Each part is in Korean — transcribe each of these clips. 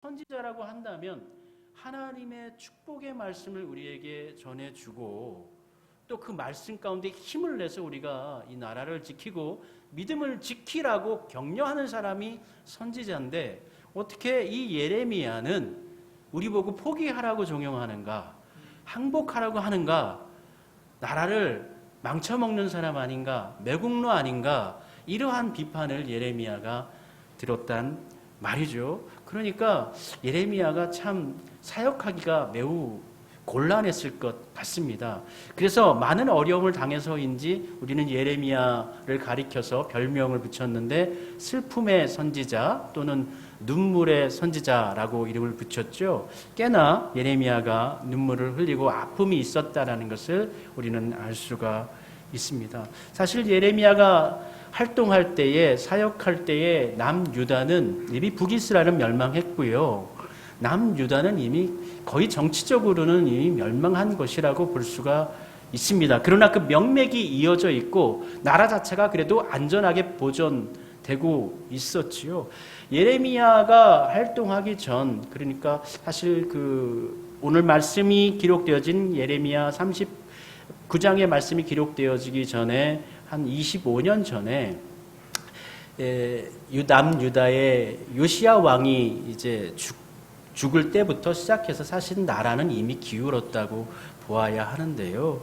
선지자라고 한다면 하나님의 축복의 말씀을 우리에게 전해주고 또 그 말씀 가운데 힘을 내서 우리가 이 나라를 지키고 믿음을 지키라고 격려하는 사람이 선지자인데, 어떻게 이 예레미야는 우리 보고 포기하라고 종용하는가, 항복하라고 하는가, 나라를 망쳐먹는 사람 아닌가, 매국노 아닌가, 이러한 비판을 예레미야가 들었단 말이죠. 그러니까 예레미야가 참 사역하기가 매우 곤란했을 것 같습니다. 그래서 많은 어려움을 당해서인지 우리는 예레미야를 가리켜서 별명을 붙였는데 슬픔의 선지자 또는 눈물의 선지자라고 이름을 붙였죠. 꽤나 예레미야가 눈물을 흘리고 아픔이 있었다라는 것을 우리는 알 수가 있습니다. 사실 예레미야가 활동할 때에, 사역할 때에 남유다는 이미 북이스라엘은 멸망했고요. 남유다는 이미 거의 정치적으로는 이미 멸망한 것이라고 볼 수가 있습니다. 그러나 그 명맥이 이어져 있고 나라 자체가 그래도 안전하게 보존되고 있었지요. 예레미야가 활동하기 전, 그러니까 사실 오늘 말씀이 기록되어진 예레미야 39장의 말씀이 기록되어지기 전에 한 25년 전에 남유다의 요시야 왕이 이제 죽을 때부터 시작해서 사실 나라는 이미 기울었다고 보아야 하는데요.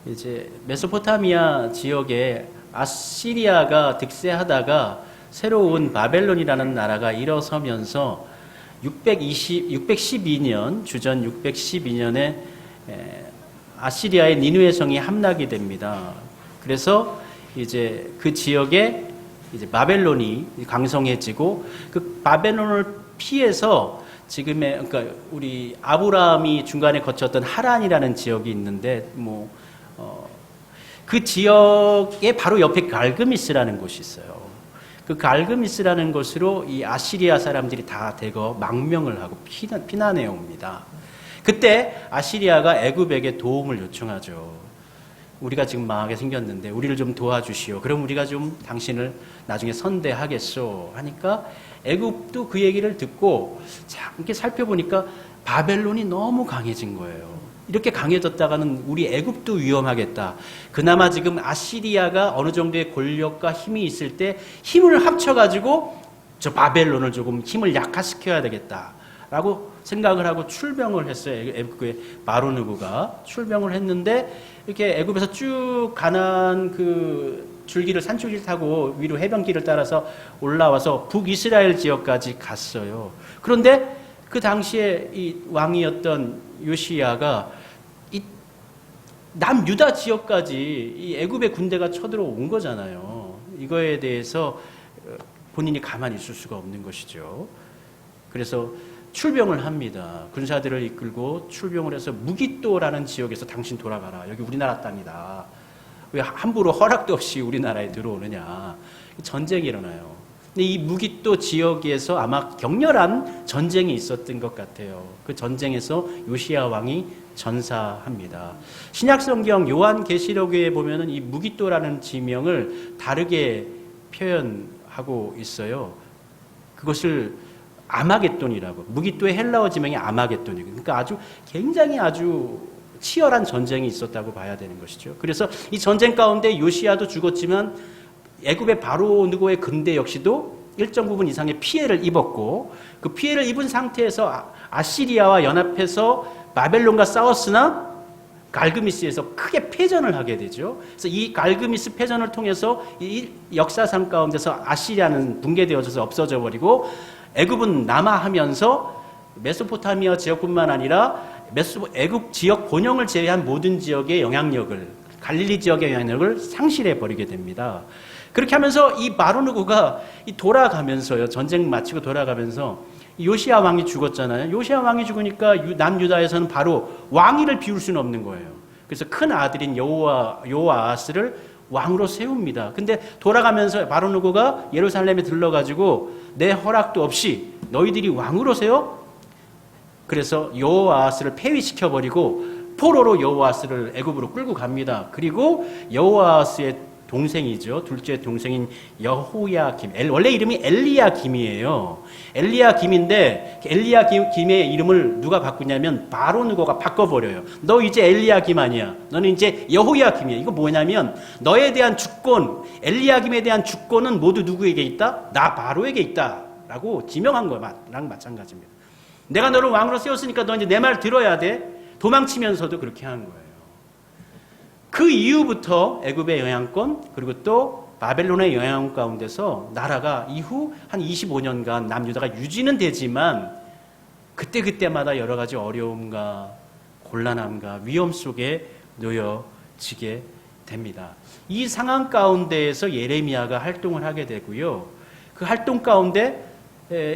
이제 메소포타미아 지역에 아시리아가 득세하다가 새로운 바벨론이라는 나라가 일어서면서 612년, 주전 612년에 아시리아의 니느웨 성이 함락이 됩니다. 그래서 이제 그 지역에 이제 바벨론이 강성해지고 그 바벨론을 피해서 지금의, 그러니까 우리 아브라함이 중간에 거쳤던 하란이라는 지역이 있는데 그 지역에 바로 옆에 갈그미스라는 곳이 있어요. 그 갈그미스라는 곳으로 이 아시리아 사람들이 다 대거 망명을 하고 피난해 옵니다. 그때 아시리아가 애굽에게 도움을 요청하죠. 우리가 지금 망하게 생겼는데 우리를 좀 도와주시오. 그럼 우리가 좀 당신을 나중에 선대하겠소 하니까 애굽도 그 얘기를 듣고 이렇게 살펴보니까 바벨론이 너무 강해진 거예요. 이렇게 강해졌다가는 우리 애굽도 위험하겠다. 그나마 지금 아시리아가 어느 정도의 권력과 힘이 있을 때 힘을 합쳐가지고 저 바벨론을 조금 힘을 약화시켜야 되겠다라고 생각을 하고 출병을 했어요. 애굽의 바로누구가 출병을 했는데 이렇게 애굽에서 쭉 가난 줄기를 산줄기를 타고 위로 해변길을 따라서 올라와서 북이스라엘 지역까지 갔어요. 그런데 그 당시에 이 왕이었던 요시야가 이 남유다 지역까지 이 애굽의 군대가 쳐들어온 거잖아요. 이거에 대해서 본인이 가만히 있을 수가 없는 것이죠. 그래서 출병을 합니다. 군사들을 이끌고 출병을 해서 무기또라는 지역에서 당신 돌아가라. 여기 우리나라 땅이다. 왜 함부로 허락도 없이 우리나라에 들어오느냐. 전쟁이 일어나요. 근데 이 무기또 지역에서 아마 격렬한 전쟁이 있었던 것 같아요. 그 전쟁에서 요시야 왕이 전사합니다. 신약성경 요한계시록에 보면은 이 무기또라는 지명을 다르게 표현하고 있어요. 그것을 아마겟돈이라고, 무기또의 헬라어 지명이 아마겟돈이고, 그러니까 굉장히 아주 치열한 전쟁이 있었다고 봐야 되는 것이죠. 그래서 이 전쟁 가운데 요시야도 죽었지만 애굽의 바로누고의 근대 역시도 일정 부분 이상의 피해를 입었고, 그 피해를 입은 상태에서 아시리아와 연합해서 바벨론과 싸웠으나 갈그미스에서 크게 패전을 하게 되죠. 그래서 이 갈그미스 패전을 통해서 이 역사상 가운데서 아시리아는 붕괴되어져서 없어져 버리고 애굽은 남하하면서 메소포타미아 지역뿐만 아니라 애굽 지역 본영을 제외한 모든 지역의 영향력을, 갈릴리 지역의 영향력을 상실해 버리게 됩니다. 그렇게 하면서 이 바로누고가 돌아가면서요, 전쟁 마치고 돌아가면서 요시야 왕이 죽었잖아요. 요시야 왕이 죽으니까 남유다에서는 바로 왕위를 비울 수는 없는 거예요. 그래서 큰 아들인 여호아하스를 왕으로 세웁니다. 근데 돌아가면서 바로누고가 예루살렘에 들러가지고 내 허락도 없이 너희들이 왕으로 세워? 그래서 여호아하스를 폐위시켜버리고 포로로 여호아하스를 애굽으로 끌고 갑니다. 그리고 여호아하스의 동생이죠. 둘째 동생인 여호야김. 원래 이름이 엘리야김이에요. 엘리야김인데 엘리야김의 이름을 누가 바꾸냐면 바로 누가가 바꿔버려요. 너 이제 엘리야김 아니야. 너는 이제 여호야김이야. 이거 뭐냐면 너에 대한 주권, 엘리야김에 대한 주권은 모두 누구에게 있다? 나 바로에게 있다. 라고 지명한 거랑 마찬가지입니다. 내가 너를 왕으로 세웠으니까 너 이제 내 말 들어야 돼. 도망치면서도 그렇게 한 거예요. 그 이후부터 애굽의 영향권 그리고 또 바벨론의 영향권 가운데서 나라가 이후 한 25년간 남유다가 유지는 되지만 그때마다 여러 가지 어려움과 곤란함과 위험 속에 놓여지게 됩니다. 이 상황 가운데에서 예레미야가 활동을 하게 되고요. 그 활동 가운데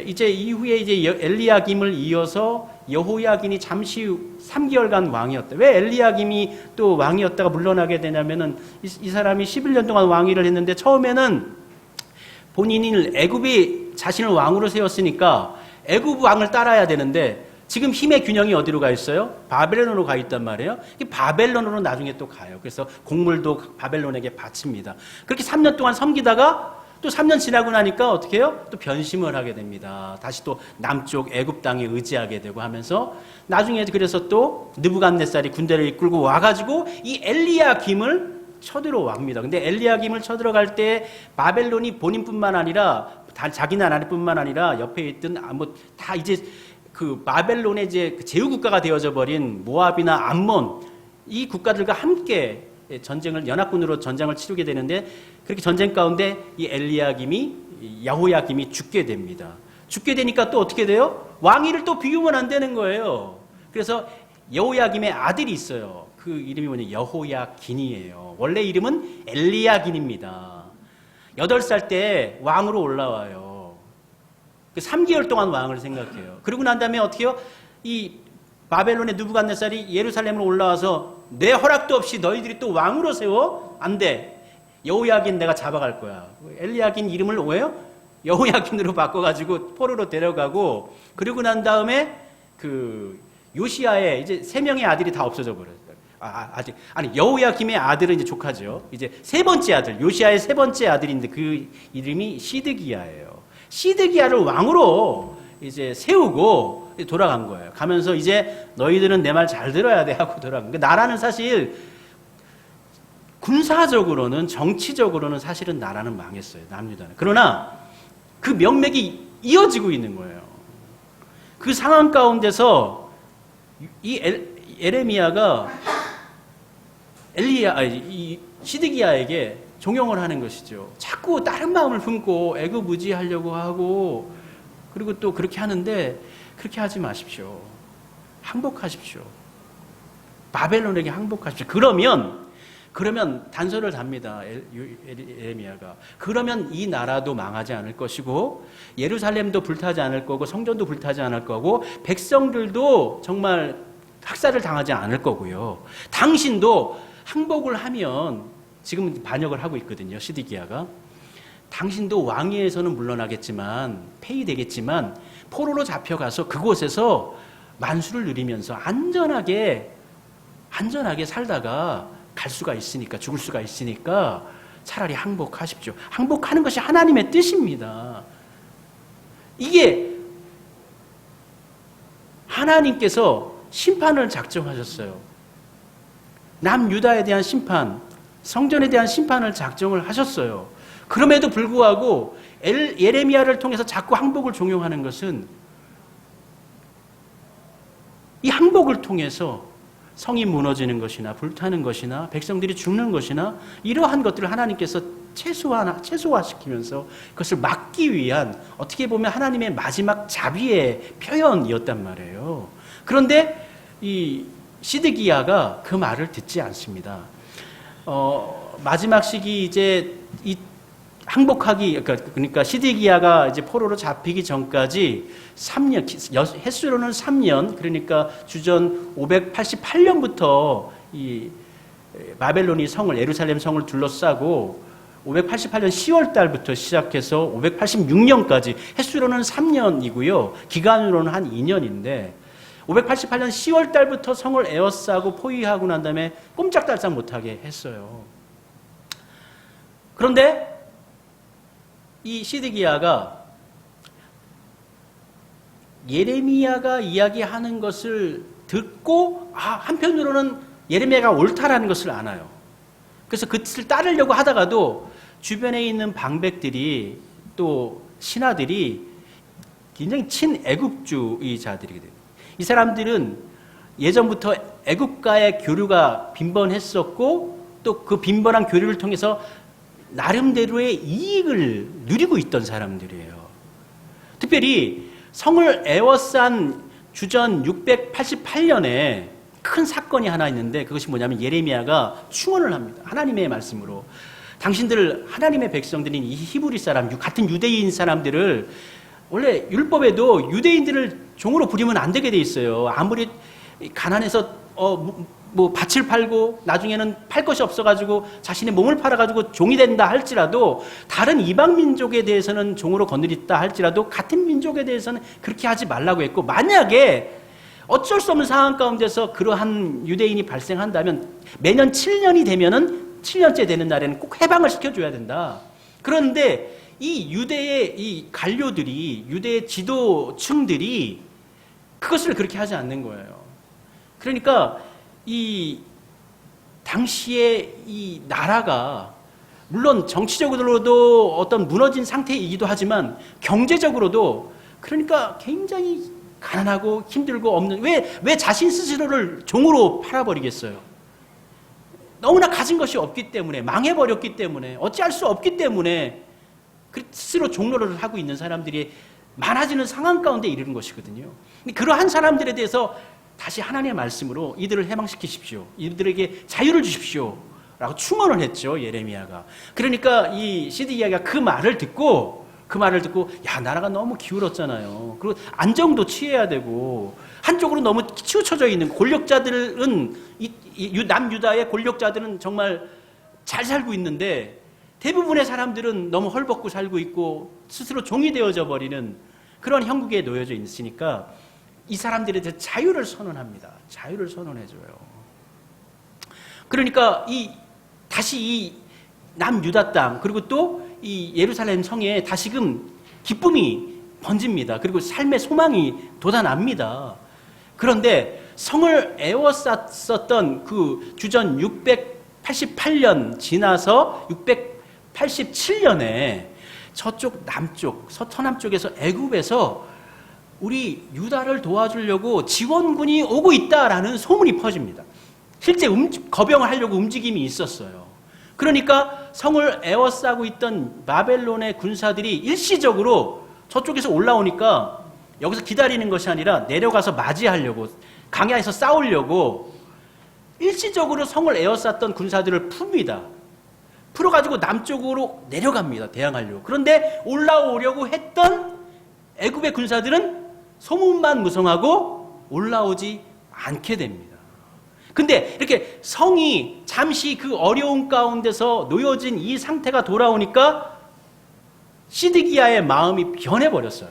이제 이후에 이제 엘리야김을 이어서 여호야긴이 잠시 후 3개월간 왕이었다. 왜 엘리야김이 또 왕이었다가 물러나게 되냐면은 이 사람이 11년 동안 왕위를 했는데 처음에는 본인이 애굽이 자신을 왕으로 세웠으니까 애굽 왕을 따라야 되는데 지금 힘의 균형이 어디로 가 있어요? 바벨론으로 가 있단 말이에요. 바벨론으로 나중에 또 가요. 그래서 곡물도 바벨론에게 바칩니다. 그렇게 3년 동안 섬기다가 또 3년 지나고 나니까 어떻게 해요? 또 변심을 하게 됩니다. 다시 또 남쪽 애굽 땅에 의지하게 되고 하면서 나중에 그래서 또 느부갓네살이 군대를 이끌고 와가지고 이 엘리야김을 쳐들어옵니다. 근데 엘리야김을 쳐들어갈 때 바벨론이 본인뿐만 아니라 자기 나라뿐만 아니라 옆에 있던 다 이제 그 바벨론의 이제 제후 국가가 되어져 버린 모압이나 암몬 이 국가들과 함께 전쟁을 연합군으로 전쟁을 치르게 되는데 그렇게 전쟁 가운데 이 엘리야김이 여호야김이 죽게 됩니다. 죽게 되니까 또 어떻게 돼요? 왕위를 또 비우면 안 되는 거예요. 그래서 여호야김의 아들이 있어요. 그 이름이 뭐냐? 여호야긴이에요. 원래 이름은 엘리야긴입니다. 8살 때 왕으로 올라와요. 3개월 동안 왕을 생각해요. 그러고 난 다음에 어떻게 해요? 이 바벨론의 느부갓네살이 예루살렘으로 올라와서 내 허락도 없이 너희들이 또 왕으로 세워? 안 돼. 여호야긴 내가 잡아갈 거야. 엘리야긴 이름을 뭐예요? 여호야긴으로 바꿔가지고 포로로 데려가고 그리고 난 다음에 그 요시야의 이제 3명의 아들이 다 없어져 버려요. 여호야김의 아들은 이제 조카죠. 이제 3번째 아들, 요시야의 3번째 아들인데 그 이름이 시드기야예요. 시드기야를 왕으로 이제 세우고 돌아간 거예요. 가면서 이제 너희들은 내 말 잘 들어야 돼 하고 돌아간 거예요. 나라는 사실 군사적으로는 정치적으로는 사실은 나라는 망했어요. 남유다는. 그러나 그 명맥이 이어지고 있는 거예요. 그 상황 가운데서 이 예레미야가 이 시드기야에게 종용을 하는 것이죠. 자꾸 다른 마음을 품고 애굽 의지하려고 하고 그리고 또 그렇게 하는데 그렇게 하지 마십시오. 항복하십시오. 바벨론에게 항복하십시오. 그러면 단서를 답니다. 예레미야가. 그러면 이 나라도 망하지 않을 것이고 예루살렘도 불타지 않을 거고 성전도 불타지 않을 거고 백성들도 정말 학살을 당하지 않을 거고요. 당신도 항복을 하면 지금 반역을 하고 있거든요. 시드기야가. 당신도 왕위에서는 물러나겠지만 폐위되겠지만 포로로 잡혀가서 그곳에서 만수를 누리면서 안전하게 살다가 갈 수가 있으니까 죽을 수가 있으니까 차라리 항복하십시오. 항복하는 것이 하나님의 뜻입니다. 이게 하나님께서 심판을 작정하셨어요. 남유다에 대한 심판, 성전에 대한 심판을 작정을 하셨어요. 그럼에도 불구하고 예레미야를 통해서 자꾸 항복을 종용하는 것은 이 항복을 통해서 성이 무너지는 것이나 불타는 것이나 백성들이 죽는 것이나 이러한 것들을 하나님께서 최소화시키면서 그것을 막기 위한 어떻게 보면 하나님의 마지막 자비의 표현이었단 말이에요. 그런데 이 시드기야가 그 말을 듣지 않습니다. 마지막 시기 이제 이 항복하기 그러니까 시드기야가 이제 포로로 잡히기 전까지 3년 횟수로는 3년 그러니까 주전 588년부터 이 바벨론이 예루살렘 성을 둘러싸고 588년 10월 달부터 시작해서 586년까지 횟수로는 3년이고요. 기간으로는 한 2년인데 588년 10월 달부터 성을 에워싸고 포위하고 난 다음에 꼼짝달싹 못하게 했어요. 그런데 이 시드기야가 예레미야가 이야기하는 것을 듣고 한편으로는 예레미야가 옳다라는 것을 알아요. 그래서 그것을 따르려고 하다가도 주변에 있는 방백들이 또 신하들이 굉장히 친애국주의자들이거든요. 이 사람들은 예전부터 애국가의 교류가 빈번했었고 또 그 빈번한 교류를 통해서 나름대로의 이익을 누리고 있던 사람들이에요. 특별히 성을 에워싼 주전 688년에 큰 사건이 하나 있는데 그것이 뭐냐면 예레미야가 충언을 합니다. 하나님의 말씀으로. 당신들 하나님의 백성들인 이 히브리 사람, 같은 유대인 사람들을 원래 율법에도 유대인들을 종으로 부리면 안 되게 돼 있어요. 아무리 가난해서 밭을 팔고 나중에는 팔 것이 없어가지고 자신의 몸을 팔아가지고 종이 된다 할지라도 다른 이방 민족에 대해서는 종으로 거느렸다 할지라도 같은 민족에 대해서는 그렇게 하지 말라고 했고 만약에 어쩔 수 없는 상황 가운데서 그러한 유대인이 발생한다면 매년 7년이 되면은 7년째 되는 날에는 꼭 해방을 시켜줘야 된다. 그런데 이 유대의 이 관료들이 유대의 지도층들이 그것을 그렇게 하지 않는 거예요. 그러니까 이 당시에 이 나라가 물론 정치적으로도 어떤 무너진 상태이기도 하지만 경제적으로도 그러니까 굉장히 가난하고 힘들고 없는 왜 자신 스스로를 종으로 팔아버리겠어요? 너무나 가진 것이 없기 때문에 망해버렸기 때문에 어찌할 수 없기 때문에 스스로 종로를 하고 있는 사람들이 많아지는 상황 가운데 이르는 것이거든요. 그러한 사람들에 대해서 다시 하나님의 말씀으로 이들을 해방시키십시오. 이들에게 자유를 주십시오. 라고 충언을 했죠. 예레미야가. 그러니까 이 시드기야가 그 말을 듣고 야 나라가 너무 기울었잖아요. 그리고 안정도 취해야 되고 한쪽으로 너무 치우쳐져 있는 권력자들은 남유다의 권력자들은 정말 잘 살고 있는데 대부분의 사람들은 너무 헐벗고 살고 있고 스스로 종이 되어져 버리는 그런 형국에 놓여져 있으니까 이 사람들에 대해 자유를 선언합니다. 자유를 선언해줘요. 그러니까 다시 이 남유다 땅 그리고 또 이 예루살렘 성에 다시금 기쁨이 번집니다. 그리고 삶의 소망이 돋아납니다. 그런데 성을 에워쌌었던 그 주전 688년 지나서 687년에 저쪽 남쪽 서남쪽에서 애굽에서 우리 유다를 도와주려고 지원군이 오고 있다라는 소문이 퍼집니다. 실제 거병을 하려고 움직임이 있었어요. 그러니까 성을 에워싸고 있던 바벨론의 군사들이 일시적으로 저쪽에서 올라오니까 여기서 기다리는 것이 아니라 내려가서 맞이하려고 강야에서 싸우려고 일시적으로 성을 에워쌌던 군사들을 풉니다. 풀어가지고 남쪽으로 내려갑니다. 대항하려고. 그런데 올라오려고 했던 애굽의 군사들은 소문만 무성하고 올라오지 않게 됩니다. 근데 이렇게 성이 잠시 그 어려운 가운데서 놓여진 이 상태가 돌아오니까 시드기야의 마음이 변해버렸어요.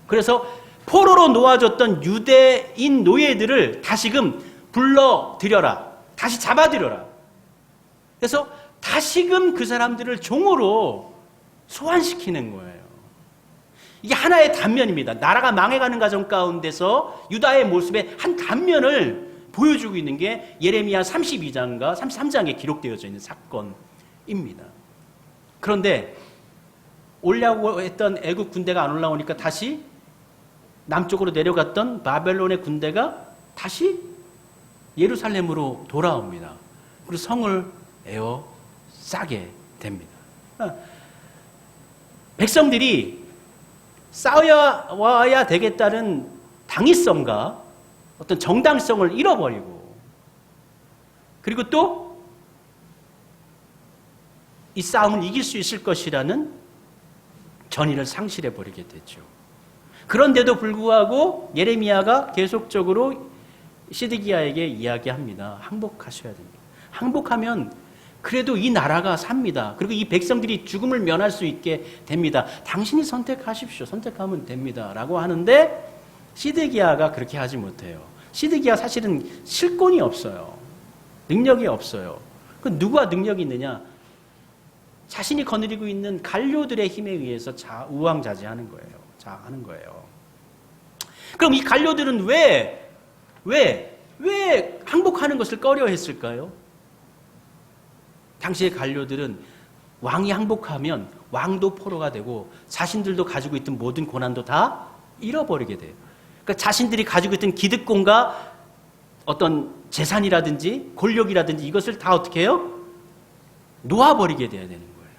그래서 포로로 놓아졌던 유대인 노예들을 다시금 불러들여라. 다시 잡아들여라. 그래서 다시금 그 사람들을 종으로 소환시키는 거예요. 이게 하나의 단면입니다. 나라가 망해가는 과정 가운데서 유다의 모습의 한 단면을 보여주고 있는 게 예레미야 32장과 33장에 기록되어져 있는 사건입니다. 그런데 올라오고 했던 애국 군대가 안 올라오니까 다시 남쪽으로 내려갔던 바벨론의 군대가 다시 예루살렘으로 돌아옵니다. 그리고 성을 에워싸게 됩니다. 백성들이 싸워야 되겠다는 당위성과 어떤 정당성을 잃어버리고 그리고 또 이 싸움을 이길 수 있을 것이라는 전의를 상실해버리게 되죠. 그런데도 불구하고 예레미야가 계속적으로 시드기야에게 이야기합니다. 항복하셔야 됩니다. 항복하면 그래도 이 나라가 삽니다. 그리고 이 백성들이 죽음을 면할 수 있게 됩니다. 당신이 선택하십시오. 선택하면 됩니다. 라고 하는데 시드기야가 그렇게 하지 못해요. 시드기야 사실은 실권이 없어요. 능력이 없어요. 그 누가 능력이 있느냐? 자신이 거느리고 있는 관료들의 힘에 의해서 우왕좌지하는 거예요. 하는 거예요. 그럼 이 관료들은 왜 항복하는 것을 꺼려했을까요? 당시의 관료들은 왕이 항복하면 왕도 포로가 되고 자신들도 가지고 있던 모든 고난도 다 잃어버리게 돼요. 그러니까 자신들이 가지고 있던 기득권과 어떤 재산이라든지 권력이라든지 이것을 다 어떻게 해요? 놓아버리게 돼야 되는 거예요.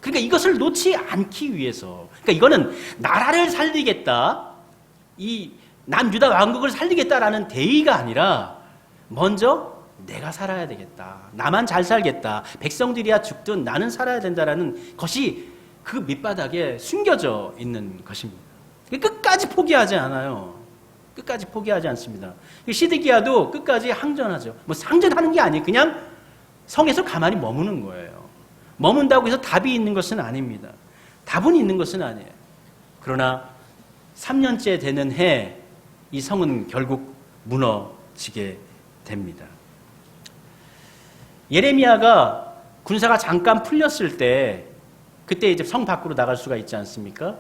그러니까 이것을 놓지 않기 위해서, 그러니까 이거는 나라를 살리겠다, 이 남유다 왕국을 살리겠다라는 대의가 아니라 먼저 내가 살아야 되겠다, 나만 잘 살겠다, 백성들이야 죽든 나는 살아야 된다라는 것이 그 밑바닥에 숨겨져 있는 것입니다. 끝까지 포기하지 않아요. 끝까지 포기하지 않습니다. 시드기야도 끝까지 항전하죠. 뭐 항전하는 게 아니에요. 그냥 성에서 가만히 머무는 거예요. 머문다고 해서 답이 있는 것은 아닙니다. 답은 있는 것은 아니에요. 그러나 3년째 되는 해 이 성은 결국 무너지게 됩니다. 예레미야가 군사가 잠깐 풀렸을 때, 그때 이제 성 밖으로 나갈 수가 있지 않습니까?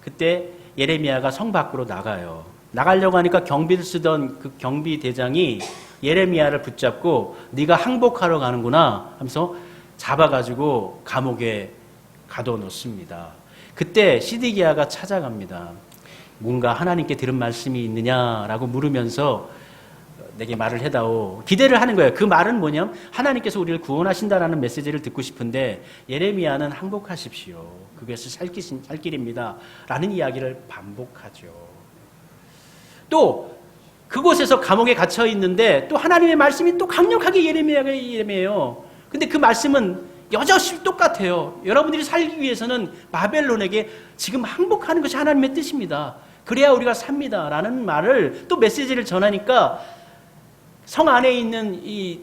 그때 예레미야가 성 밖으로 나가요. 나가려고 하니까 경비를 쓰던 그 경비 대장이 예레미야를 붙잡고 네가 항복하러 가는구나 하면서 잡아가지고 감옥에 가둬놓습니다. 그때 시드기야가 찾아갑니다. 뭔가 하나님께 들은 말씀이 있느냐라고 물으면서 내게 말을 해다오. 기대를 하는 거예요. 그 말은 뭐냐면 하나님께서 우리를 구원하신다라는 메시지를 듣고 싶은데 예레미야는 항복하십시오. 그것이 살 길입니다. 라는 이야기를 반복하죠. 또 그곳에서 감옥에 갇혀 있는데 또 하나님의 말씀이 또 강력하게 예레미야예요. 근데 그 말씀은 여전히 똑같아요. 여러분들이 살기 위해서는 바벨론에게 지금 항복하는 것이 하나님의 뜻입니다. 그래야 우리가 삽니다. 라는 말을 또 메시지를 전하니까 성 안에 있는 이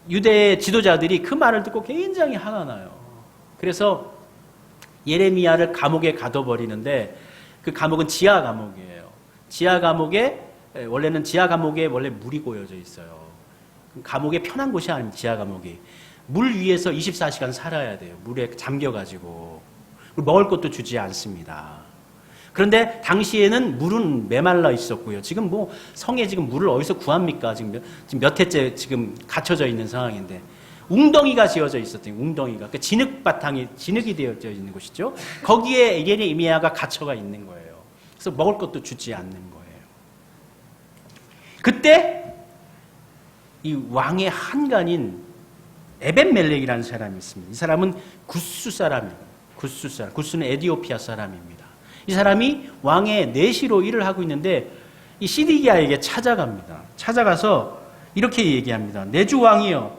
유대의 지도자들이 그 말을 듣고 굉장히 화가 나요. 그래서 예레미야를 감옥에 가둬버리는데 그 감옥은 지하 감옥이에요. 지하 감옥에 원래는 지하 감옥에 원래 물이 고여져 있어요. 감옥의 편한 곳이 아닙니다. 지하 감옥이. 물 위에서 24시간 살아야 돼요. 물에 잠겨가지고. 먹을 것도 주지 않습니다. 그런데 당시에는 물은 메말라 있었고요. 지금 뭐 성에 지금 물을 어디서 구합니까? 지금 몇 해째 지금 갇혀져 있는 상황인데. 웅덩이가 지어져 있었대요. 웅덩이가. 그 진흙이 되어져 있는 곳이죠. 거기에 예레미야가 갇혀가 있는 거예요. 그래서 먹을 것도 주지 않는 거예요. 그때 이 왕의 한간인 에벤멜렉이라는 사람이 있습니다. 이 사람은 구스 사람입니다. 구스는 에디오피아 사람입니다. 이 사람이 왕의 내시로 일을 하고 있는데 이 시드기야에게 찾아갑니다. 찾아가서 이렇게 얘기합니다. 내 주 왕이여,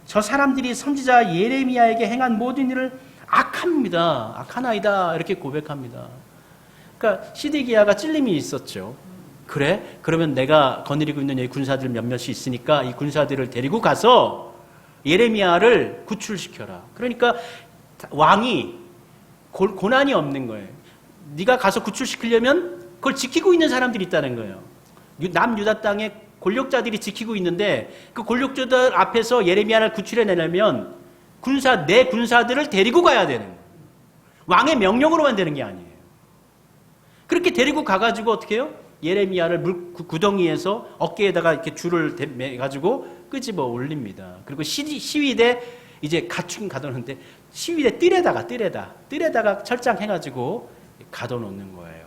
저 사람들이 선지자 예레미야에게 행한 모든 일을 악합니다. 악하나이다. 이렇게 고백합니다. 그러니까 시드기야가 찔림이 있었죠. 그래? 그러면 내가 거느리고 있는 이 군사들 몇몇이 있으니까 이 군사들을 데리고 가서 예레미야를 구출시켜라. 그러니까 왕이 고난이 없는 거예요. 네가 가서 구출시키려면 그걸 지키고 있는 사람들이 있다는 거예요. 남유다 땅에 권력자들이 지키고 있는데 그 권력자들 앞에서 예레미야를 구출해내려면 내 군사들을 데리고 가야 되는 거예요. 왕의 명령으로만 되는 게 아니에요. 그렇게 데리고 가가지고 어떻게 해요? 예레미야를 구덩이에서 어깨에다가 이렇게 줄을 매가지고 끄집어 올립니다. 그리고 시위대 이제 갖추긴 가둬놓는데 시위대 뜰에다가 철장해가지고 가둬놓는 거예요.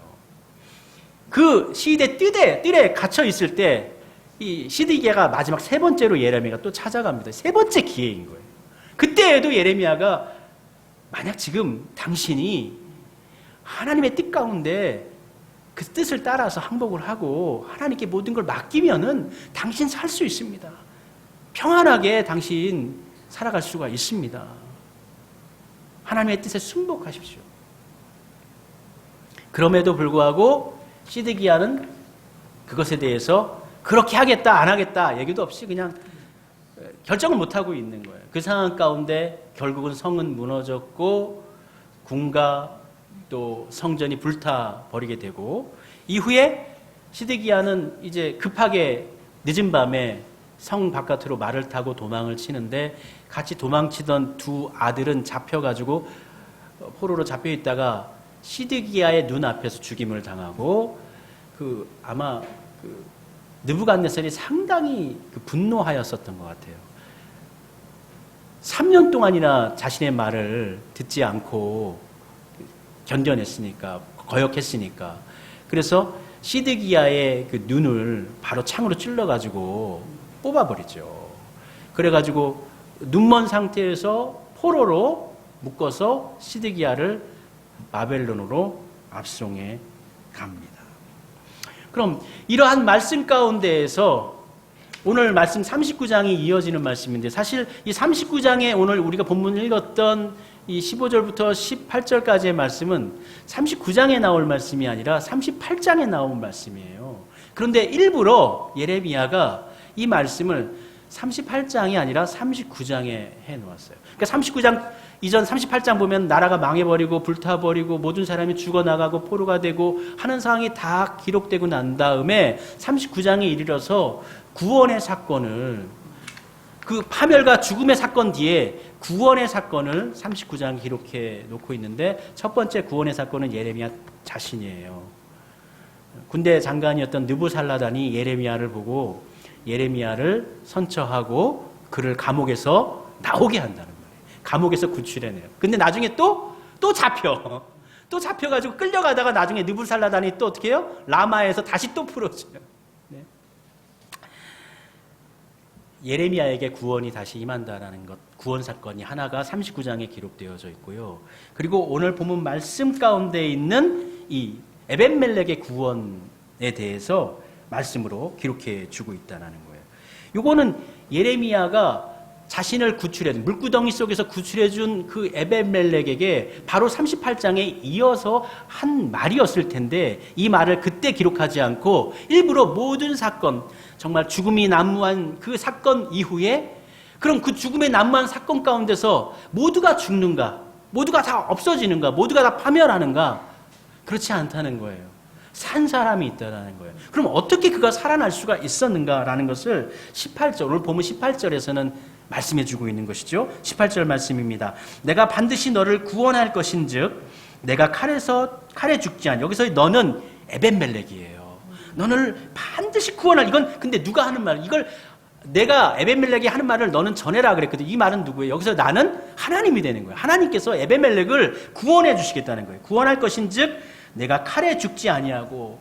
그 시위대 뜰에 갇혀 있을 때 이 시드기야가 마지막 세 번째로 예레미야가 또 찾아갑니다. 세 번째 기회인 거예요. 그때에도 예레미야가 만약 지금 당신이 하나님의 뜻 가운데 그 뜻을 따라서 항복을 하고 하나님께 모든 걸 맡기면은 당신 살 수 있습니다. 평안하게 당신 살아갈 수가 있습니다. 하나님의 뜻에 순복하십시오. 그럼에도 불구하고 시드기야는 그것에 대해서 그렇게 하겠다 안 하겠다 얘기도 없이 그냥 결정을 못하고 있는 거예요. 그 상황 가운데 결국은 성은 무너졌고 궁과 또 성전이 불타버리게 되고 이후에 시드기야는 이제 급하게 늦은 밤에 성 바깥으로 말을 타고 도망을 치는데 같이 도망치던 두 아들은 잡혀가지고 포로로 잡혀 있다가 시드기야의 눈앞에서 죽임을 당하고 아마 느부갓네살이 상당히 분노하였었던 것 같아요. 3년 동안이나 자신의 말을 듣지 않고 견뎌냈으니까, 거역했으니까. 그래서 시드기야의 그 눈을 바로 창으로 찔러가지고 뽑아버리죠. 그래가지고 눈먼 상태에서 포로로 묶어서 시드기야를 바벨론으로 압송해 갑니다. 그럼 이러한 말씀 가운데에서 오늘 말씀 39장이 이어지는 말씀인데, 사실 이 39장에 오늘 우리가 본문 읽었던 이 15절부터 18절까지의 말씀은 39장에 나올 말씀이 아니라 38장에 나온 말씀이에요. 그런데 일부러 예레미야가 이 말씀을 38장이 아니라 39장에 해놓았어요. 그러니까 39장 이전 38장 보면 나라가 망해버리고 불타버리고 모든 사람이 죽어나가고 포로가 되고 하는 상황이 다 기록되고 난 다음에 39장에 이르러서 구원의 사건을, 그 파멸과 죽음의 사건 뒤에 구원의 사건을 39장 기록해 놓고 있는데, 첫 번째 구원의 사건은 예레미야 자신이에요. 군대 장관이었던 느부살라단이 예레미야를 보고 예레미야를 선처하고 그를 감옥에서 나오게 한다는 거예요. 감옥에서 구출해내요. 근데 나중에 또 잡혀. 또 잡혀가지고 끌려가다가 나중에 느부살라단이 또 어떻게 해요? 라마에서 다시 또 풀어줘요. 네. 예레미야에게 구원이 다시 임한다라는 것, 구원 사건이 하나가 39장에 기록되어져 있고요. 그리고 오늘 본문 말씀 가운데 있는 이 에벤멜렉의 구원에 대해서 말씀으로 기록해 주고 있다는 거예요. 요거는 예레미야가 자신을 구출해준, 물구덩이 속에서 구출해준 그 에벤멜렉에게 바로 38장에 이어서 한 말이었을 텐데, 이 말을 그때 기록하지 않고 일부러 모든 사건, 정말 죽음이 난무한 그 사건 이후에, 그럼 그 죽음의 난무한 사건 가운데서 모두가 죽는가? 모두가 다 없어지는가? 모두가 다 파멸하는가? 그렇지 않다는 거예요. 산 사람이 있다는 거예요. 그럼 어떻게 그가 살아날 수가 있었는가라는 것을 18절, 오늘 보면 18절에서는 말씀해 주고 있는 것이죠. 18절 말씀입니다. 내가 반드시 너를 구원할 것인즉 내가 칼에 죽지 않. 여기서 너는 에벤멜렉이에요. 너를 반드시 구원할. 이건 근데 누가 하는 말? 이걸 내가 에벤멜렉이 하는 말을 너는 전해라 그랬거든. 이 말은 누구예요? 여기서 나는 하나님이 되는 거예요. 하나님께서 에벤멜렉을 구원해 주시겠다는 거예요. 구원할 것인즉 내가 칼에 죽지 아니하고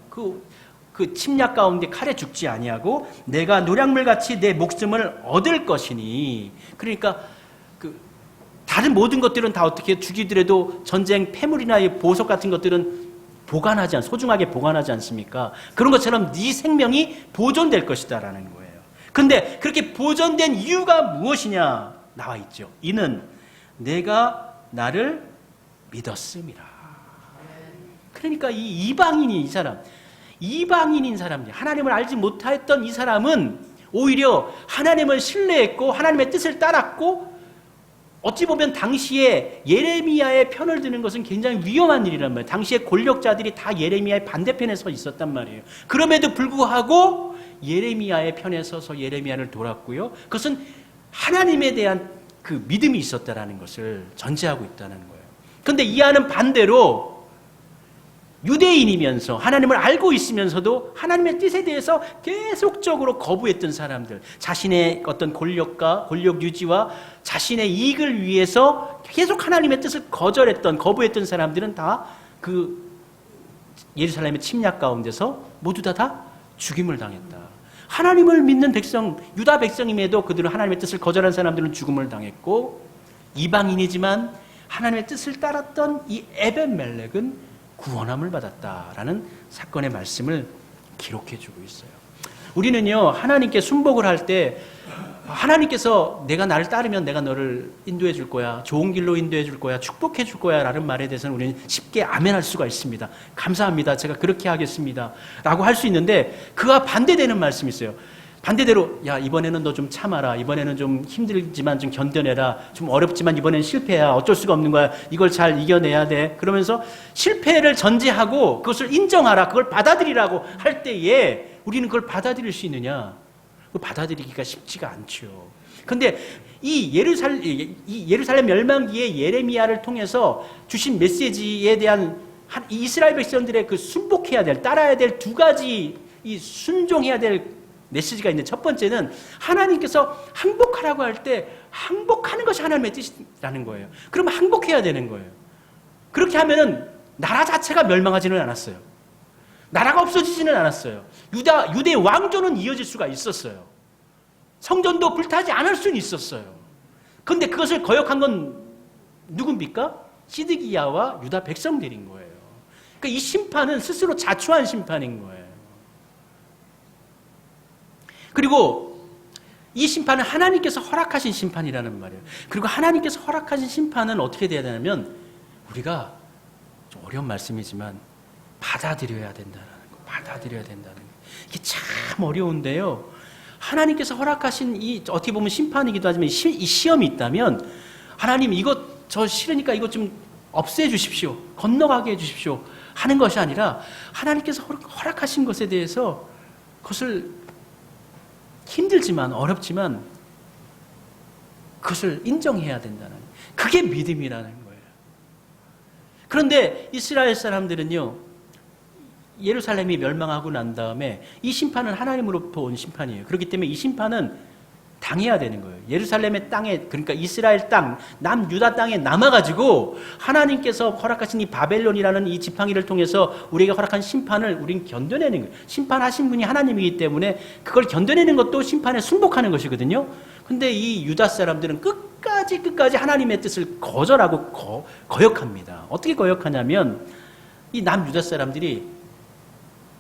그 침략 가운데 칼에 죽지 아니하고 내가 노략물같이 내 목숨을 얻을 것이니. 그러니까 다른 모든 것들은 다 어떻게 죽이더라도 전쟁 패물이나 보석 같은 것들은 소중하게 보관하지 않습니까? 그런 것처럼 네 생명이 보존될 것이다라는 거예요. 근데 그렇게 보존된 이유가 무엇이냐 나와 있죠. 이는 내가 나를 믿었음이라. 그러니까 이 이방인이 이 사람, 이방인인 사람들, 하나님을 알지 못했던 이 사람은 오히려 하나님을 신뢰했고 하나님의 뜻을 따랐고, 어찌 보면 당시에 예레미야의 편을 드는 것은 굉장히 위험한 일이란 말이에요. 당시에 권력자들이 다 예레미야의 반대편에 서 있었단 말이에요. 그럼에도 불구하고 예레미야의 편에 서서 예레미야를 돌았고요. 그것은 하나님에 대한 그 믿음이 있었다라는 것을 전제하고 있다는 거예요. 그런데 이하는 반대로 유대인이면서 하나님을 알고 있으면서도 하나님의 뜻에 대해서 계속적으로 거부했던 사람들, 자신의 어떤 권력 유지와 자신의 이익을 위해서 계속 하나님의 뜻을 거부했던 사람들은 다 그 예루살렘의 침략 가운데서 모두 다 죽임을 당했다. 하나님을 믿는 백성, 유다 백성임에도 그들은 하나님의 뜻을 거절한 사람들은 죽음을 당했고, 이방인이지만 하나님의 뜻을 따랐던 이 에벤멜렉은 구원함을 받았다라는 사건의 말씀을 기록해주고 있어요. 우리는요, 하나님께 순복을 할 때 하나님께서 내가 나를 따르면 내가 너를 인도해 줄 거야, 좋은 길로 인도해 줄 거야, 축복해 줄 거야 라는 말에 대해서는 우리는 쉽게 아멘할 수가 있습니다. 감사합니다, 제가 그렇게 하겠습니다 라고 할 수 있는데, 그와 반대되는 말씀이 있어요. 반대대로 야, 이번에는 너 좀 참아라, 이번에는 좀 힘들지만 좀 견뎌내라, 좀 어렵지만 이번엔 실패야, 어쩔 수가 없는 거야, 이걸 잘 이겨내야 돼. 그러면서 실패를 전제하고 그것을 인정하라, 그걸 받아들이라고 할 때에 우리는 그걸 받아들일 수 있느냐? 받아들이기가 쉽지가 않죠. 근데 이 예루살렘 멸망기에 예레미야를 통해서 주신 메시지에 대한 이스라엘 백성들의 그 순복해야 될, 따라야 될 두 가지 이 순종해야 될 메시지가 있는데, 첫 번째는 하나님께서 항복하라고 할 때 항복하는 것이 하나님의 뜻이라는 거예요. 그럼 항복해야 되는 거예요. 그렇게 하면은 나라 자체가 멸망하지는 않았어요. 나라가 없어지지는 않았어요. 유대 왕조는 이어질 수가 있었어요. 성전도 불타지 않을 수는 있었어요. 그런데 그것을 거역한 건 누굽니까? 시드기야와 유다 백성들인 거예요. 그러니까 이 심판은 스스로 자초한 심판인 거예요. 그리고 이 심판은 하나님께서 허락하신 심판이라는 말이에요. 그리고 하나님께서 허락하신 심판은 어떻게 돼야 되냐면, 우리가 좀 어려운 말씀이지만 받아들여야 된다는 거, 받아들여야 된다는 거. 이게 참 어려운데요. 하나님께서 허락하신 이 어떻게 보면 심판이기도 하지만 이 시험이 있다면, 하나님 저 싫으니까 이것 좀 없애 주십시오, 건너가게 해 주십시오 하는 것이 아니라, 하나님께서 허락하신 것에 대해서 그것을 힘들지만 어렵지만 그것을 인정해야 된다는, 그게 믿음이라는 거예요. 그런데 이스라엘 사람들은요, 예루살렘이 멸망하고 난 다음에 이 심판은 하나님으로부터 온 심판이에요. 그렇기 때문에 이 심판은 당해야 되는 거예요. 예루살렘의 땅에, 그러니까 이스라엘 땅, 남유다 땅에 남아가지고 하나님께서 허락하신 이 바벨론이라는 이 지팡이를 통해서 우리에게 허락한 심판을 우린 견뎌내는 거예요. 심판하신 분이 하나님이기 때문에 그걸 견뎌내는 것도 심판에 순복하는 것이거든요. 근데 이 유다 사람들은 끝까지 하나님의 뜻을 거절하고 거역합니다. 어떻게 거역하냐면, 이 남유다 사람들이,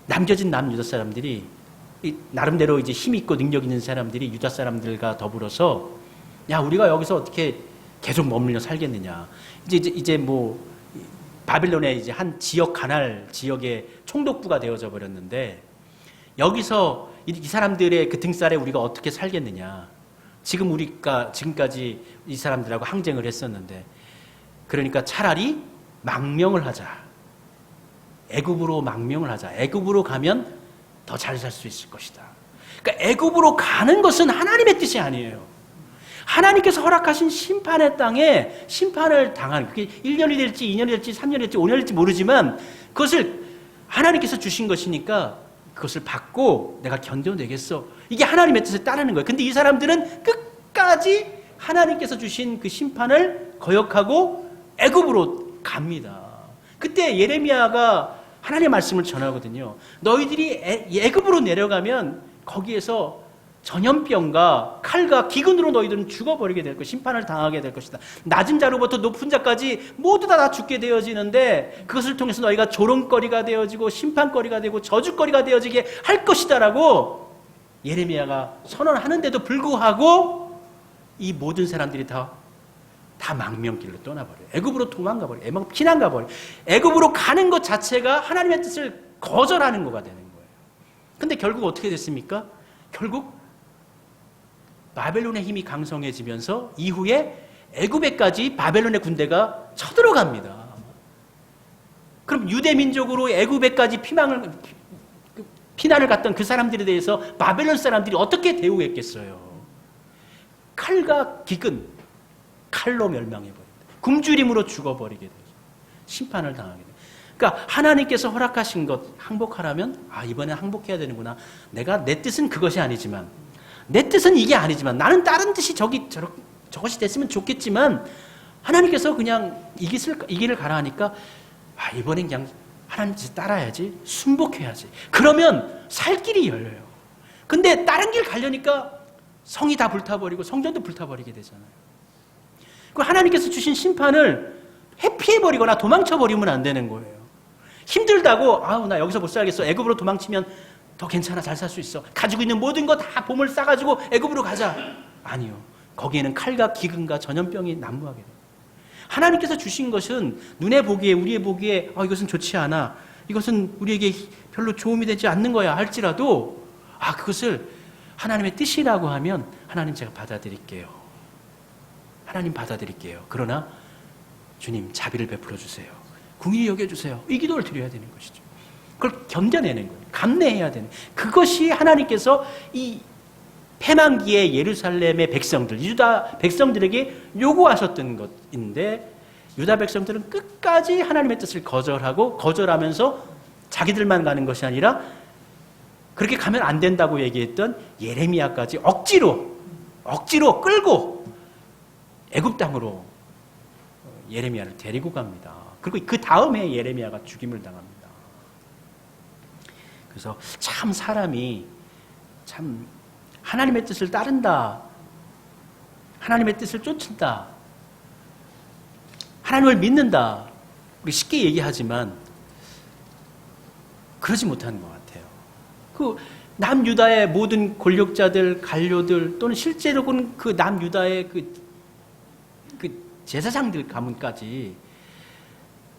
남겨진 남유다 사람들이, 나름대로 이제 힘 있고 능력 있는 사람들이 유다 사람들과 더불어서, 야, 우리가 여기서 어떻게 계속 머물러 살겠느냐. 이제 뭐 바빌론의 이제 한 지역, 가날 지역의 총독부가 되어져 버렸는데, 여기서 이 사람들의 그 등살에 우리가 어떻게 살겠느냐. 지금까지 이 사람들하고 항쟁을 했었는데, 그러니까 차라리 망명을 하자. 애굽으로 망명을 하자. 애굽으로 가면 더 잘 살 수 있을 것이다. 그러니까 애굽으로 가는 것은 하나님의 뜻이 아니에요. 하나님께서 허락하신 심판의 땅에 심판을 당하는, 그게 1년이 될지 2년이 될지 3년이 될지 5년이 될지 모르지만 그것을 하나님께서 주신 것이니까 그것을 받고 내가 견뎌내겠어. 이게 하나님의 뜻을 따르는 거예요. 근데 이 사람들은 끝까지 하나님께서 주신 그 심판을 거역하고 애굽으로 갑니다. 그때 예레미야가 하나님의 말씀을 전하거든요. 너희들이 애굽으로 내려가면 거기에서 전염병과 칼과 기근으로 너희들은 죽어버리게 될 것이다. 심판을 당하게 될 것이다. 낮은 자로부터 높은 자까지 모두 다 죽게 되어지는데, 그것을 통해서 너희가 조롱거리가 되어지고 심판거리가 되고 저주거리가 되어지게 할 것이다 라고 예레미야가 선언하는데도 불구하고 이 모든 사람들이 다 망명길로 떠나버려요. 애굽으로 도망가버려요. 피난가버려요. 애굽으로 가는 것 자체가 하나님의 뜻을 거절하는 거가 되는 거예요. 근데 결국 어떻게 됐습니까? 결국 바벨론의 힘이 강성해지면서 이후에 애굽에까지 바벨론의 군대가 쳐들어갑니다. 그럼 유대민족으로 애굽에까지 피난을 갔던 그 사람들에 대해서 바벨론 사람들이 어떻게 대우했겠어요? 칼과 기근, 칼로 멸망해버립니다. 굶주림으로 죽어버리게 되죠. 심판을 당하게 돼요. 그러니까 하나님께서 허락하신 것 항복하라면, 이번엔 항복해야 되는구나. 내 뜻은 그것이 아니지만, 내 뜻은 이게 아니지만, 나는 다른 뜻이 저것이 됐으면 좋겠지만, 하나님께서 그냥 이 길을 가라 하니까, 이번엔 그냥 하나님 뜻 따라야지, 순복해야지. 그러면 살 길이 열려요. 근데 다른 길 가려니까 성이 다 불타버리고 성전도 불타버리게 되잖아요. 하나님께서 주신 심판을 회피해버리거나 도망쳐버리면 안 되는 거예요. 힘들다고, 나 여기서 못 살겠어. 애굽으로 도망치면 더 괜찮아. 잘 살 수 있어. 가지고 있는 모든 거 다 보물 싸가지고 애굽으로 가자. 아니요. 거기에는 칼과 기근과 전염병이 난무하게 돼요. 하나님께서 주신 것은 눈에 보기에, 우리의 보기에 이것은 좋지 않아. 이것은 우리에게 별로 도움이 되지 않는 거야 할지라도, 그것을 하나님의 뜻이라고 하면 하나님 제가 받아들일게요. 하나님 받아들일게요. 그러나 주님 자비를 베풀어 주세요. 긍휼히 여겨주세요. 이 기도를 드려야 되는 것이죠. 그걸 견뎌내는 거예요. 감내해야 되는. 그것이 하나님께서 이 패망기에 예루살렘의 백성들, 유다 백성들에게 요구하셨던 것인데 유다 백성들은 끝까지 하나님의 뜻을 거절하면서 자기들만 가는 것이 아니라 그렇게 가면 안 된다고 얘기했던 예레미야까지 억지로 끌고 애굽 땅으로 예레미야를 데리고 갑니다. 그리고 그 다음에 예레미야가 죽임을 당합니다. 그래서 참 사람이 참 하나님의 뜻을 따른다, 하나님의 뜻을 쫓는다, 하나님을 믿는다, 우리 쉽게 얘기하지만 그러지 못하는 것 같아요. 그 남유다의 모든 권력자들, 관료들 또는 실제로는 그 남유다의 그 제사장들 가문까지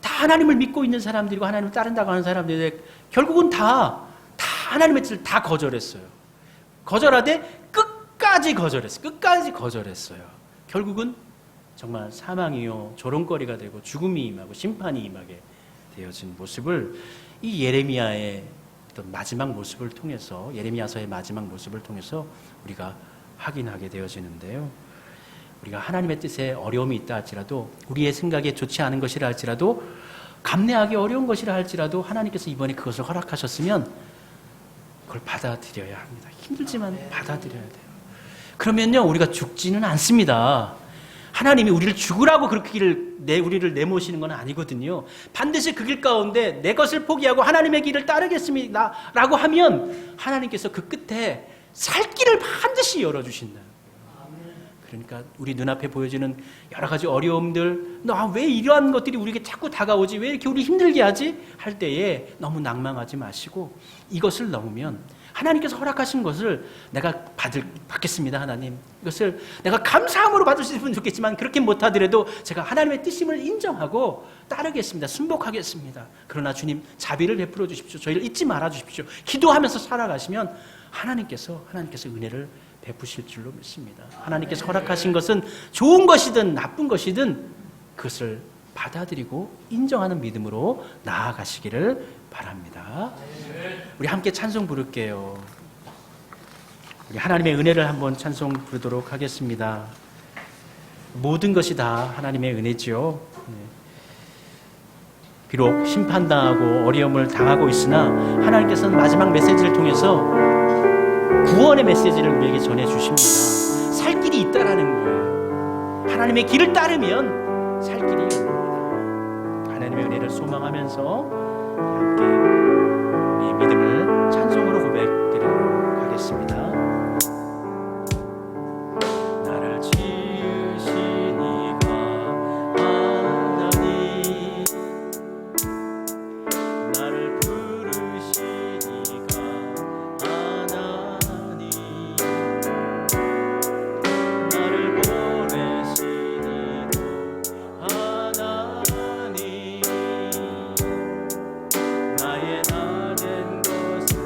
다 하나님을 믿고 있는 사람들이고 하나님을 따른다고 하는 사람들이 결국은 다 하나님의 뜻을 다 거절했어요. 거절하되 끝까지 거절했어요. 결국은 정말 사망이요 조롱거리가 되고 죽음이 임하고 심판이 임하게 되어진 모습을 이 예레미야의 어떤 마지막 모습을 통해서, 예레미야서의 마지막 모습을 통해서 우리가 확인하게 되어지는데요. 우리가 하나님의 뜻에 어려움이 있다 할지라도, 우리의 생각에 좋지 않은 것이라 할지라도, 감내하기 어려운 것이라 할지라도 하나님께서 이번에 그것을 허락하셨으면 그걸 받아들여야 합니다. 힘들지만 받아들여야 돼요. 그러면요, 우리가 죽지는 않습니다. 하나님이 우리를 죽으라고 그렇게 우리를 내모시는 건 아니거든요. 반드시 그 길 가운데 내 것을 포기하고 하나님의 길을 따르겠습니다 라고 하면 하나님께서 그 끝에 살 길을 반드시 열어주신다. 그러니까 우리 눈앞에 보여지는 여러 가지 어려움들, 왜 이러한 것들이 우리에게 자꾸 다가오지, 왜 이렇게 우리 힘들게 하지 할 때에 너무 낭망하지 마시고 이것을 넘으면 하나님께서 허락하신 것을 내가 받겠습니다. 하나님, 이것을 내가 감사함으로 받으시면 좋겠지만 그렇게 못하더라도 제가 하나님의 뜻임을 인정하고 따르겠습니다. 순복하겠습니다. 그러나 주님 자비를 베풀어 주십시오. 저희를 잊지 말아 주십시오. 기도하면서 살아가시면 하나님께서 은혜를 베푸실 줄로 믿습니다. 하나님께서 허락하신 것은 좋은 것이든 나쁜 것이든 그것을 받아들이고 인정하는 믿음으로 나아가시기를 바랍니다. 우리 함께 찬송 부를게요. 우리 하나님의 은혜를 한번 찬송 부르도록 하겠습니다. 모든 것이 다 하나님의 은혜지요. 비록 심판당하고 어려움을 당하고 있으나 하나님께서는 마지막 메시지를 통해서 구원의 메시지를 우리에게 전해주십니다. 살 길이 있다라는 거예요. 하나님의 길을 따르면 살 길이 있습니다. 하나님의 은혜를 소망하면서 함께 우리의 믿음을 찬송으로 고백드리도록 하겠습니다. 나를 지으신 이가 하나님, 나를 부르신 이가 하나님, 나를 보내신 이도 하나님, 나의 나된 것을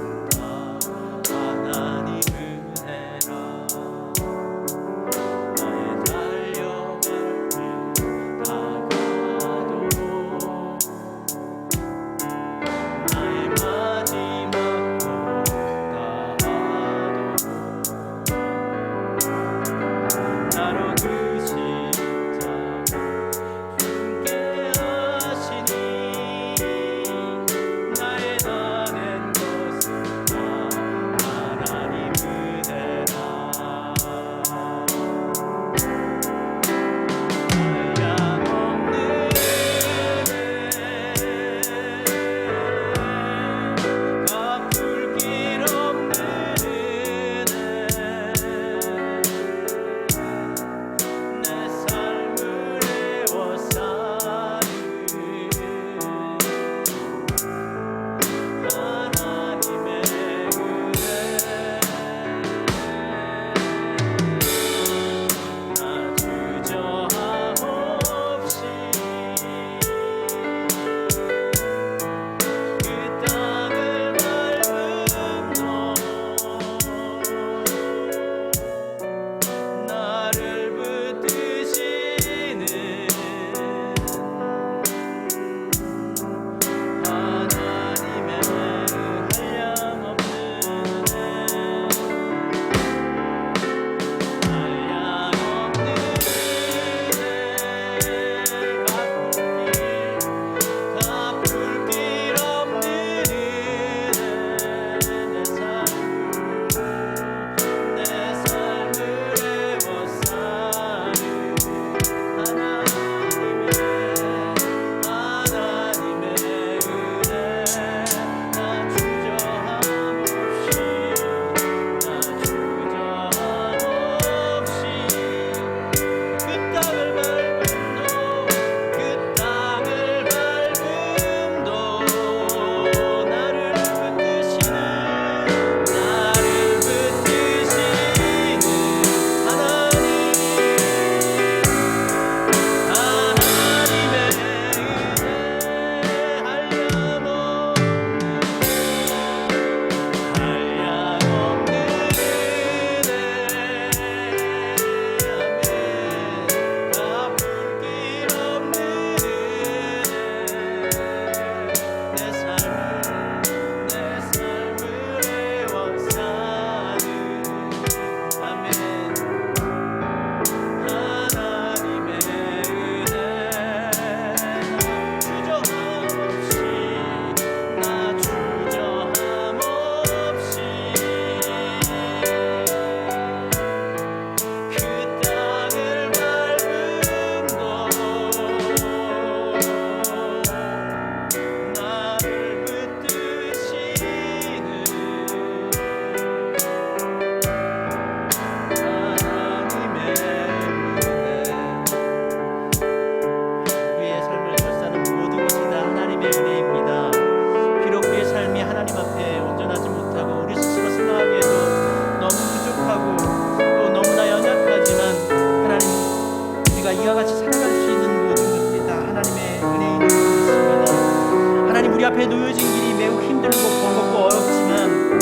앞에 놓여진 길이 매우 힘들고 버겁고 어렵지만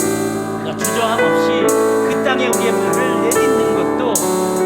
우리가 주저함 없이 그 땅에 우리의 발을 내딛는 것도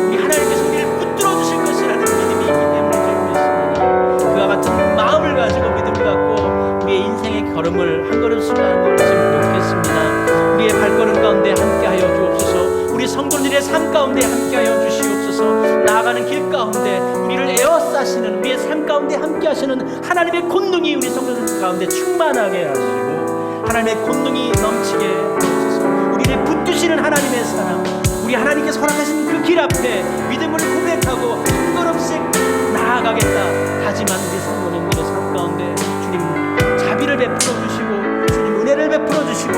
우리 하나님께서 우리를 붙들어 주실 것이라는 믿음이 있기 때문에 좀 믿습니다. 그와 같은 마음을 가지고 믿음을 갖고 우리의 인생의 걸음을 한 걸음씩 하는 걸음씩 놓겠습니다. 우리의 발걸음 가운데 함께하여 주옵소서. 우리 성도들의 삶 가운데 함께하여 주시옵소서. 나아가는 길 가운데 우리를 에워싸시는, 우리의 삶 가운데 함께하시는 하나님의 권능이 우리 성도들 가운데 충만하게 하시고 하나님의 권능이 넘치게 하옵소서. 우리를 붙드시는 하나님의 사랑, 우리 하나님께서 허락하신 그 길 앞에 믿음을 고백하고 한 걸음씩 나아가겠다. 하지만 우리 성도님들의 삶 가운데 주님 자비를 베풀어 주시고 주님 은혜를 베풀어 주시고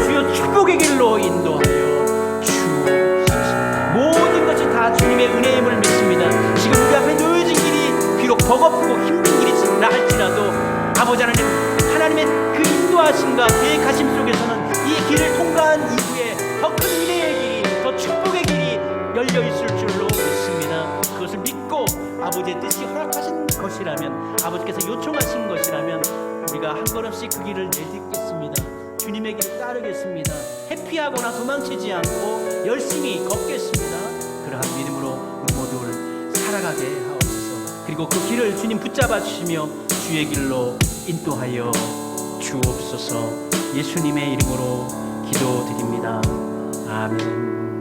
주여 축복의 길로 인도하여 주옵소서. 모든 것이 다 주님의 은혜임을 믿습니다. 지금 우리 앞에 놓여진 길이 비록 버겁고 힘든 길이라 할지라도 아버지 하나님, 하나님의 그 인도하심과 계획하심 속에서는 이 길을 통과한 이후에 더 큰 은혜의 길이, 더 축복의 길이 열려 있을 줄로 믿습니다. 그것을 믿고 아버지의 뜻이 허락하신 것이라면, 아버지께서 요청하신 것이라면 우리가 한 걸음씩 그 길을 내딛겠습니다. 주님의 길을 따르겠습니다. 회피하거나 도망치지 않고 열심히 걷겠습니다. 그러한 믿음으로 우리 모두를 살아가게 하옵소서. 그리고 그 길을 주님 붙잡아 주시며 주의 길로 인도하여 주옵소서. 예수님의 이름으로 기도드립니다. 아멘.